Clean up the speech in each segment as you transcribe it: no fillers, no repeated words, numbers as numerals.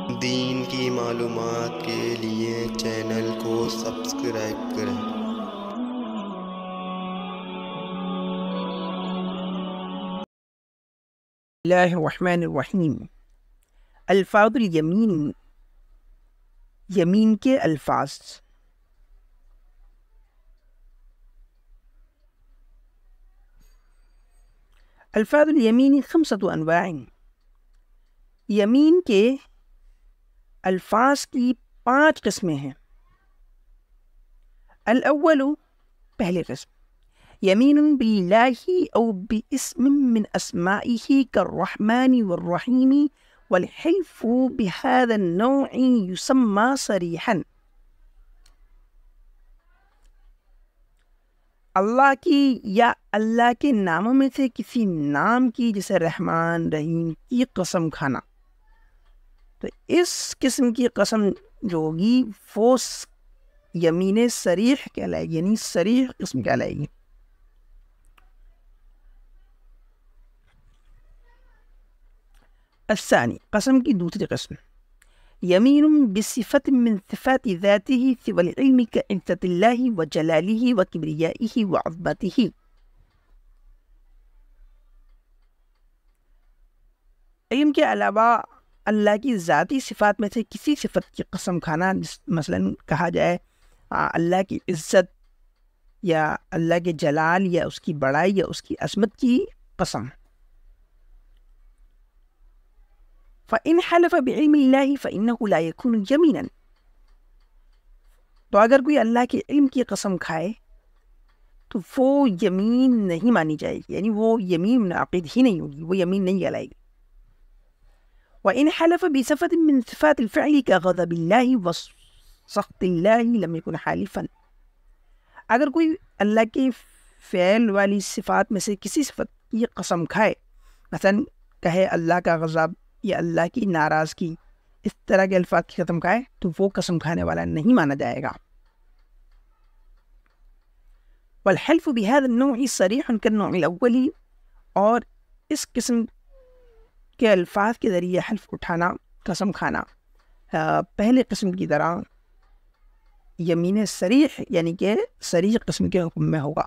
دین کی معلومات کے لیے چینل کو سبسکرائب کریں۔ اللہ الرحمن الرحیم۔ الفاظ الیمین، یمین کے الفاظ۔ الفاظ الیمین خمسۃ انواع، یمین کے الفاظ کی 5 قسمیں ہیں۔ الاول، پہلی قسم، یمین باللہ او باسم من اسمائہ کالرحمن والرحیم والحلف بهذا النوع یسمى صریحا۔ اللہ کی یا اللہ کے ناموں میں سے کسی نام کی، جیسے رحمان رحیم کی قسم کھانا، تو اس قسم کی قسم جو ہوگی وہ یمین صریح کہلائے گی، یعنی صریح قسم کہلائے گی۔ الثانی، قسم کی دوسری قسم، یمین بصفت من صفات ذاتہ سوى العلم كعزت اللہ وجلالہ وکبریائہ وعظمتہ۔ علم کے علاوہ اللہ کی ذاتی صفات میں سے کسی صفت کی قسم کھانا، مثلا کہا جائے اللہ کی عزت یا اللہ کے جلال یا اس کی بڑائی یا اس کی عظمت کی قسم۔ فَإِنْ حَلَفَ بِعِلْمِ اللَّهِ فَإِنَّهُ لَا يَكُونُ يَمِينًا، تو اگر کوئی اللہ کے علم کی قسم کھائے تو وہ یمین نہیں مانی جائے گی، یعنی وہ یمین منعقد ہی نہیں ہوگی، وہ یمین نہیں کہلائے گی۔ وَإِنْ حَلَفَ بِصِفَةٍ مِّن صِفَاتِ الْفِعْلِ كَغَضَبِ اللَّهِ وَسَخْطِ اللَّهِ لَمْ يَكُنْ حَالِفًا، اگر کوئی اللہ کے فعل والی صفات میں سے کسی صفت کی قسم کھائے، مثلا کہے اللہ کا غضب یا اللہ کی ناراضگی، اس طرح کے الفاظ کی قسم کھائے تو وہ قسم کھانے والا نہیں مانا جائے گا۔ والحلف بهذا النوع صریح كالنوع الاول، اور اس قسم کے الفاظ کے ذریعے حلف اٹھانا، قسم کھانا پہلے قسم کی طرح یمین صریح یعنی کہ صریح قسم کے حکم میں ہوگا۔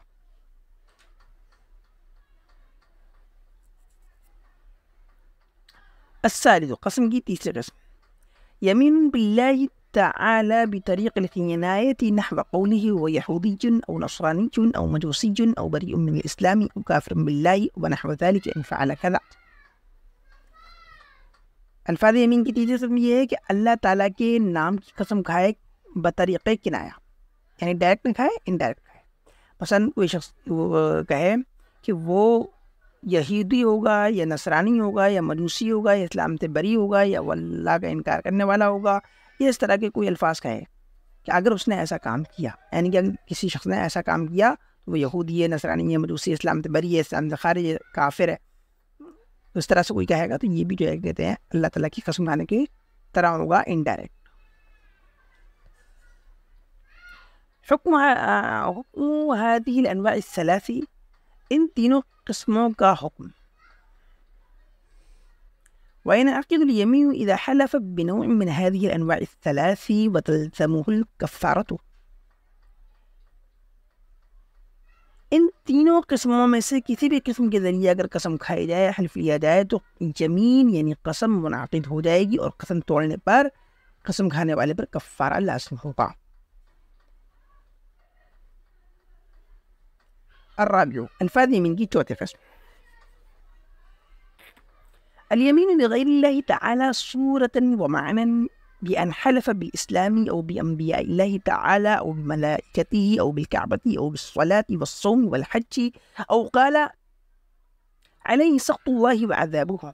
الثالث، قسم کی تیسری قسم، یمین باللہ تعالی بطریق الکنایۃ نحو قوله هو یہودی او نصرانی او مجوسی او بریء من الاسلام او کافر باللہ ونحو ذلك ان فعل كذا۔ الفاظ یمین کی تیسری قسم یہ ہے کہ اللہ تعالیٰ کے نام کی قسم کھائے بطریق کنایا، یعنی ڈائریکٹ نہ کھائے، انڈائریکٹ کھائے۔ مثلا کوئی شخص کہے کہ وہ یہودی ہوگا یا نصرانی ہوگا یا مجوسی ہوگا یا اسلام سے بری ہوگا یا وہ اللہ کا انکار کرنے والا ہوگا، یہ اس طرح کے کوئی الفاظ کہے کہ اگر اس نے ایسا کام کیا، یعنی کہ اگر کسی شخص نے ایسا کام کیا تو وہ یہودی ہے، نصرانی ہے، مجوسی ہے، اسلام سے بری ہے، اسلام سے خارج ہے، کافر ہے، اس طرح سے کوئی کہے گا تو یہ بھی جو ہے کہتے ہیں اللہ تعالیٰ کی قسم کھانے کی طرح ہوگا، انڈائریکٹ۔ حکم هذه الانواع الثلاث، ان تینوں قسموں کا حکم۔ وينعقد اليمين إذا حلف بنوع من هذه الأنواع الثلاث وتلزمه الكفارة، ان تینوں قسموں میں سے کسی بھی قسم کے ذریعے اگر قسم کھائی جائے، حلف لیا جائے، تو یمین یعنی قسم منعقد ہو جائے گی اور قسم توڑنے پر قسم کھانے والے پر کفارہ لازم ہوگا۔ الرابع، الفاظ یمین کی چوتھی قسم، الیمین بغیر اللہ تعالی صورة ومعنى بأن حلف بالإسلام أو بأنبياء الله تعالى أو بملائكته أو بالكعبة أو بالصلاة والصوم والحج أو قال عليه سخط الله وعذابه۔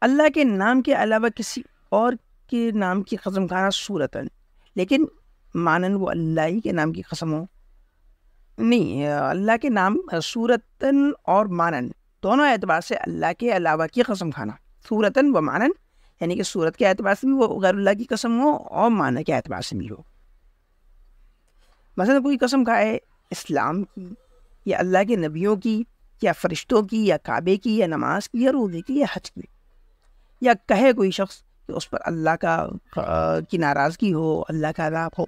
اللہ کے نام کے علاوہ کسی اور کے نام کی قسم کھانا صورتاً، لیکن مانن وہ اللہ ہی کے نام کی قسم ہو، نہیں، اللہ کے نام صورتاً اور مانن دونوں اعتبار سے اللہ کے علاوہ کی قسم کھانا، صورتاً و مانن یعنی کہ صورت کے اعتبار سے بھی وہ غیر اللہ کی قسم ہو اور معنی کے اعتبار سے بھی ہو۔ مثلا کوئی قسم کھائے اسلام کی یا اللہ کے نبیوں کی یا فرشتوں کی یا کعبے کی یا نماز کی یا روزے کی یا حج کی، یا کہے کوئی شخص کہ اس پر اللہ کی ناراضگی ہو، اللہ کا عذاب ہو.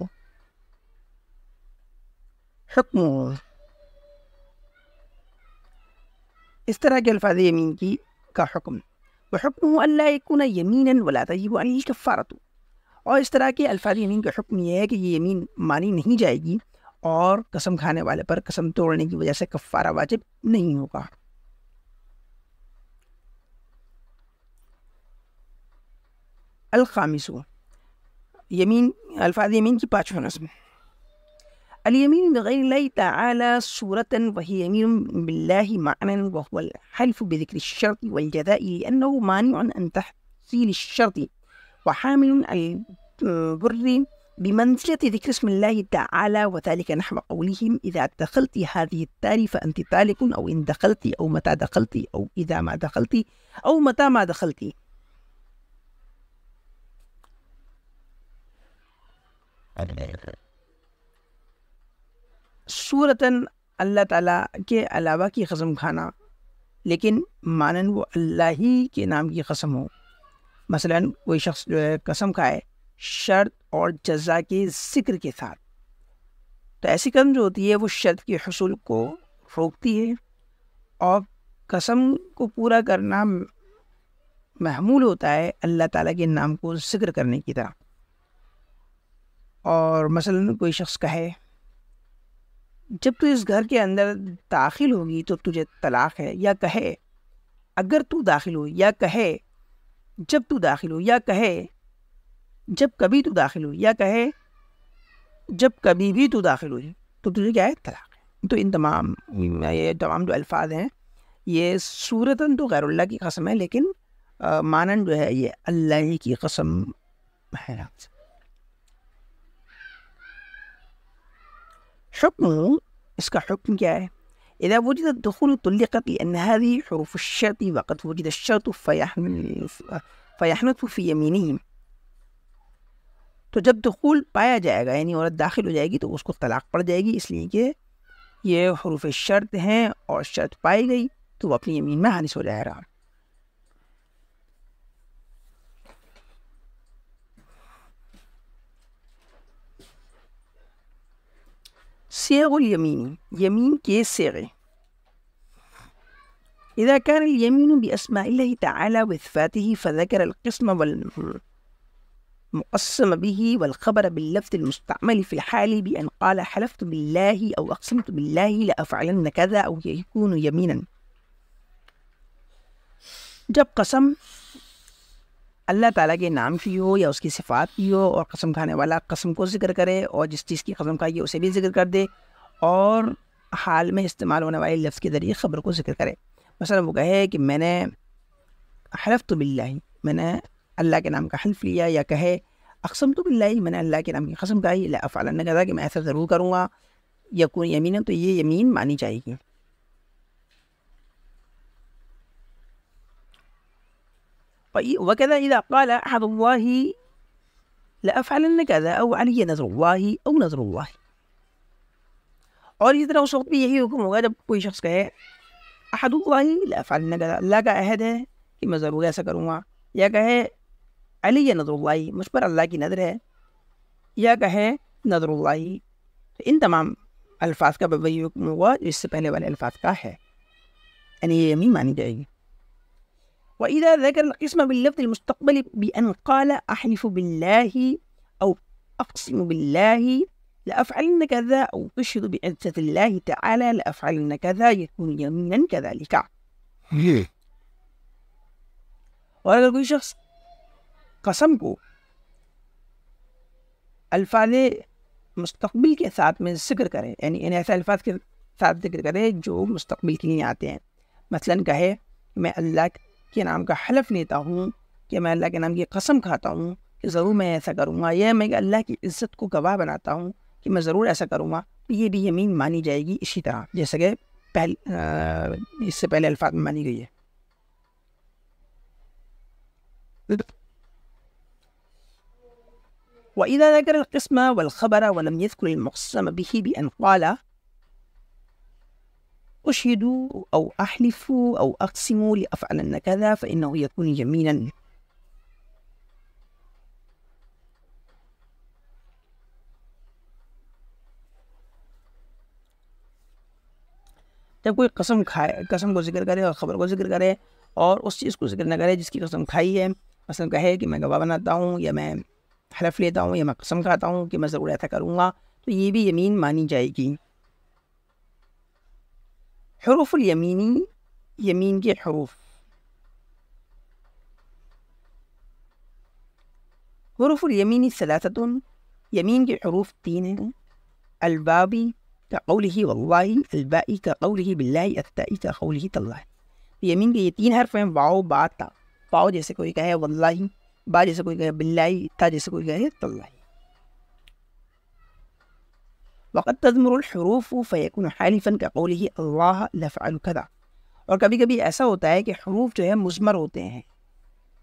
حکم، اس طرح کے الفاظ یمین کا حکم. وحکمہ اللہ یکون یمینا ولا تجب علیہ الکفارۃ، اور اس طرح کے الفاظ یمین کا حکم یہ ہے کہ یہ یمین مانی نہیں جائے گی اور قسم کھانے والے پر قسم توڑنے کی وجہ سے کفارہ واجب نہیں ہوگا. الخامس، یمین، الفاظ یمین کی پانچواں نسب. الیمین بغیر اللہ تعالی صورتا وہی یمین باللہ معنی وهو الحلف بذکر الشرط والجزاء لأنه مانع عن تحصیل الشرط وحامل البر بمنزلة ذكر اسم الله تعالى، وذلك نحو قولهم إذا دخلت هذه الدار فأنت طالق، أو إن دخلت، أو متى دخلت، أو إذا ما دخلت، أو متى ما دخلت. صورتاً اللہ تعالیٰ کے علاوہ کی قسم کھانا، لیکن مانن وہ اللہ ہی کے نام کی قسم ہو. مثلا کوئی شخص جو ہے قسم کھائے شرط اور جزا کے ذکر کے ساتھ، تو ایسی قسم جو ہوتی ہے وہ شرط کے حصول کو روکتی ہے، اور قسم کو پورا کرنا محمول ہوتا ہے اللہ تعالیٰ کے نام کو ذکر کرنے کی طرح. اور مثلا کوئی شخص کہے جب تو اس گھر کے اندر داخل ہوگی تو تجھے طلاق ہے، یا کہے اگر تو داخل ہو، یا کہے جب تو داخل ہو، یا کہے جب کبھی تو داخل ہو، یا کہے جب کبھی بھی تو داخل ہو، تو تجھے کیا ہے؟ طلاق ہے. تو ان تمام جو الفاظ ہیں یہ صورتاً تو غیر اللہ کی قسم ہے، لیکن مانن جو ہے یہ اللہ ہی کی قسم ہے. حکم، اس کا حکم کیا ہے؟ اذا وجد الدخول طلقت لان هذه حروف الشرط وقد وجد الشرط فيحنث في يمينهم. تو جب دخول پایا جائے گا یعنی عورت داخل ہو جائے گی تو اس کو طلاق پڑ جائے گی، اس لیے کہ یہ حروف شرط ہیں اور شرط پائی گئی تو وہ اپنی یمین میں حانث ہو جائے گا. صيغ الیمین، یمین کے صیغے. اذا كان اليمين باسماء الله تعالى وصفاته فذكر القسم والمقسم به والخبر باللفظ المستعمل في الحال بأن قال حلفت بالله أو أقسمت بالله لأفعلن كذا أو يكون يمينا. جب قسم اللہ تعالیٰ کے نام کی ہو یا اس کی صفات کی ہو، اور قسم کھانے والا قسم کو ذکر کرے اور جس چیز کی قسم کھائی ہے اسے بھی ذکر کر دے، اور حال میں استعمال ہونے والے لفظ کے ذریعے خبر کو ذکر کرے. مثلا وہ کہے کہ میں نے حلفت باللہ، میں نے اللہ کے نام کا حلف لیا، یا کہے اقسمت باللہ، میں نے اللہ کے نام کی قسم کھائی، لأفعلن کذا، کہ میں ایسا ضرور کروں گا، یکون یمینا، تو یہ یمین مانی جائے گی. وكذا إذا قال أحد الله لأفعلن كذا أو علي نذر الله أو نذر الله. اور اس طرح اس وقت بھی یہی حکم ہوگا جب کوئی شخص کہے احد اللہ لأفعلن كذا، اللہ کا عہد ہے کہ میں ضرور ایسا کروں گا، یا کہے علی نذر اللہ، مجھ پر اللہ کی نظر ہے، یا کہے نذر اللہ. ان تمام الفاظ کا وہی حکم ہوگا جو اس سے پہلے والے الفاظ کا ہے، یعنی یہ یمین مانی جائے گی. وإذا ذكر القسم باللفظ المستقبل بأن قال أحلف بالله أو أقسم بالله لأفعلن كذا أو أشهد بعزة الله تعالى لأفعلن كذا يكون يمينا كذلك. اور اگر کوئی شخص قسم کو الفاظ مستقبل کے ساتھ میں ذکر کرے، یعنی ایسے الفاظ کے ساتھ ذکر کرے جو مستقبل کے لیے آتے ہیں، مثلا کہے میں اللہ کے نام کا حلف لیتا ہوں، کہ میں اللہ کے نام کی قسم کھاتا ہوں کہ ضرور میں ایسا کروں گا، یا میں اللہ کی عزت کو گواہ بناتا ہوں کہ میں ضرور ایسا کروں گا، تو یہ بھی یمین مانی جائے گی، اسی طرح جیسے کہ اس سے پہلے الفاظ میں مانی گئی ہے. وإذا ذكر القسم والخبر ولم يذكر المقسم به بأن قال أشهد أو أحلف أو أقسم لأفعلن كذا فإنه يكون يمينا. جب کوئی قسم کھائے، قسم کو ذکر کرے اور خبر کو ذکر کرے اور اس چیز کو ذکر نہ کرے جس کی قسم کھائی ہے، مثلا کہے کہ میں گواہ بناتا ہوں یا میں حلف لیتا ہوں یا میں قسم کھاتا ہوں کہ میں ضرور ایسا کروں گا، تو یہ بھی یمین مانی جائے گی۔ حروف الیمینی، یمین کے حروف، حروف الیمینی ثلاثۃ، یمین کے حروف 3 ہیں۔ البابی کا قولہ واللہ، البائی کا قولہ باللہ، التائی کا قولہ تاللہ۔ یمین کے یہ 3 حرف ہیں، واؤ با تا۔ واؤ جیسے کوئی کہے واللہ، با جیسے کوئی کہے باللہ، تا جیسے کوئی کہے تاللہ۔ وقد تضمر الحروف فیکون حالفا کقولہ اللہ لفعل کذا، اور کبھی کبھی ایسا ہوتا ہے کہ حروف جو ہے مضمر ہوتے ہیں،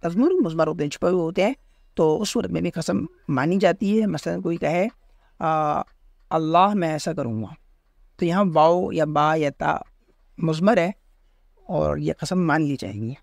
تضمر مضمر ہوتے ہیں، چھپے ہوئے ہوتے ہیں، تو اس صورت میں بھی قسم مانی جاتی ہے۔ مثلا کوئی کہے اللہ میں ایسا کروں گا، تو یہاں واؤ یا با یا تا مضمر ہے اور یہ قسم مان لی جائے گی۔